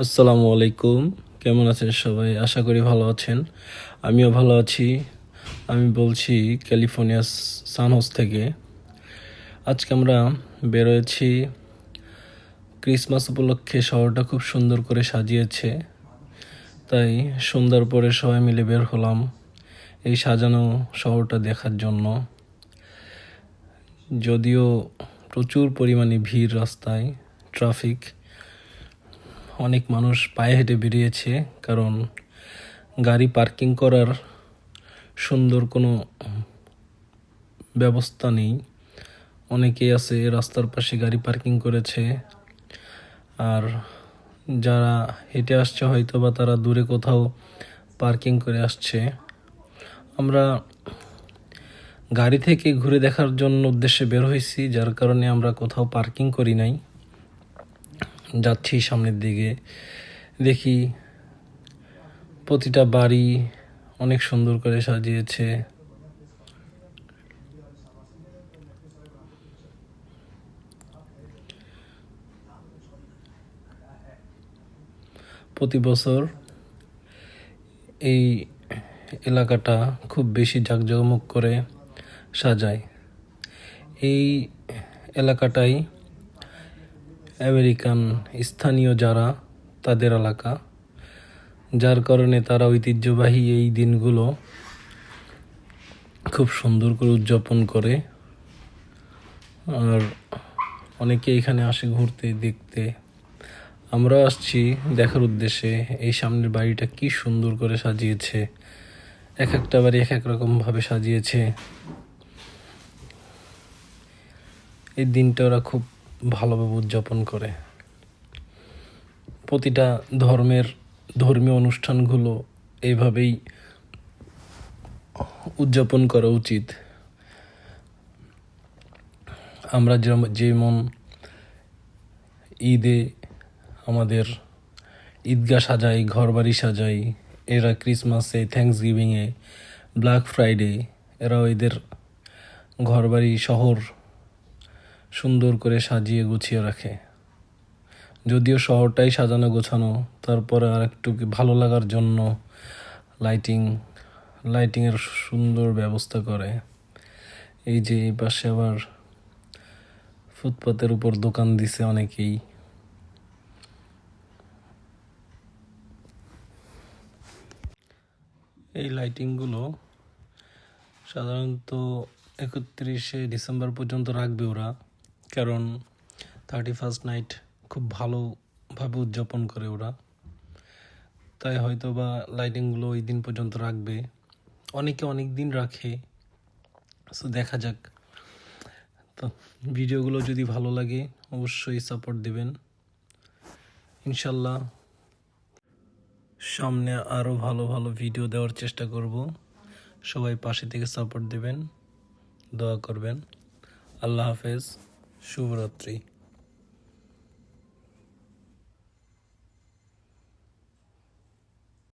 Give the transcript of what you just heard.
আসসালামু আলাইকুম। কেমন আছেন সবাই? আশা করি ভালো আছেন। আমিও ভালো আছি। আমি বলছি ক্যালিফোর্নিয়া সান হোস থেকে। আজকে আমরা বেরোয়েছি ক্রিসমাস উপলক্ষে। শহরটা খুব সুন্দর করে সাজিয়েছে, তাই সন্ধ্যার পরে সবাই মিলে বের হলাম এই সাজানো শহরটা দেখার জন্য। যদিও প্রচুর পরিমাণে ভিড়, রাস্তায় ট্রাফিক, অনেক মানুষ পায়ে হেঁটে বেরিয়েছে, কারণ গাড়ি পার্কিং করার সুন্দর কোনো ব্যবস্থা নেই। অনেকেই আছে রাস্তার পাশে গাড়ি পার্কিং করেছে, আর যারা হেঁটে আসছে হয়তো বা তারা দূরে কোথাও পার্কিং করে আসছে। আমরা গাড়ি থেকে ঘুরে দেখার জন্য উদ্দেশ্যে বের হয়েছি, যার কারণে আমরা কোথাও পার্কিং করি নাই। যাচ্ছি সামনের দিকে, দেখি প্রতিটা বাড়ি অনেক সুন্দর করে সাজিয়েছে। প্রতি বছর এই এলাকাটা খুব বেশি জাঁকজমক করে সাজায়। এই এলাকাটাই আমেরিকান স্থানীয় যারা, তাদের এলাকা, যার কারণে তারা ঐতিহ্যবাহী এই দিনগুলো খুব সুন্দর করে উদযাপন করে। আর অনেকে এখানে আসে ঘুরতে, দেখতে। আমরা আসছি দেখার উদ্দেশ্যে এই সামনের বাড়িটা কি সুন্দর করে সাজিয়েছে। এক একটা বাড়ি এক এক রকমভাবে সাজিয়েছে। এই দিনটা ওরা খুব ভালোভাবে উদযাপন করে। প্রতিটা ধর্মীয় অনুষ্ঠানগুলো এইভাবেই উদযাপন করা উচিত। আমরা যেমন ঈদে আমাদের ঈদগাহ সাজাই, ঘরবাড়ি সাজাই, এরা ক্রিসমাসে, থ্যাঙ্কসগিভিংয়ে, ব্ল্যাক ফ্রাইডে এরাও এদের ঘরবাড়ি, শহর সুন্দর করে সাজিয়ে গুছিয়ে রাখে। যদিও শহরটাই সাজানো গোছানো, তারপরে আর একটু ভালো লাগার জন্য লাইটিংয়ের সুন্দর ব্যবস্থা করে। এই যে এই পাশে আবার ফুটপাতের উপর দোকান দিছে অনেকেই। এই লাইটিংগুলো সাধারণত 31শে ডিসেম্বর পর্যন্ত রাখবে ওরা, কারণ 31st নাইট খুব ভালোভাবে উদযাপন করে ওরা, তাই হয়তো বা লাইটিংগুলো ওই দিন পর্যন্ত রাখবে। অনেকে অনেক দিন রাখে, সো দেখা যাক। তো ভিডিওগুলো যদি ভালো লাগে অবশ্যই সাপোর্ট দেবেন। ইনশাল্লাহ সামনে আরও ভালো ভালো ভিডিও দেওয়ার চেষ্টা করব। সবাই পাশে থেকে সাপোর্ট দেবেন, দোয়া করবেন। আল্লাহ হাফেজ, শুভরাত্রি।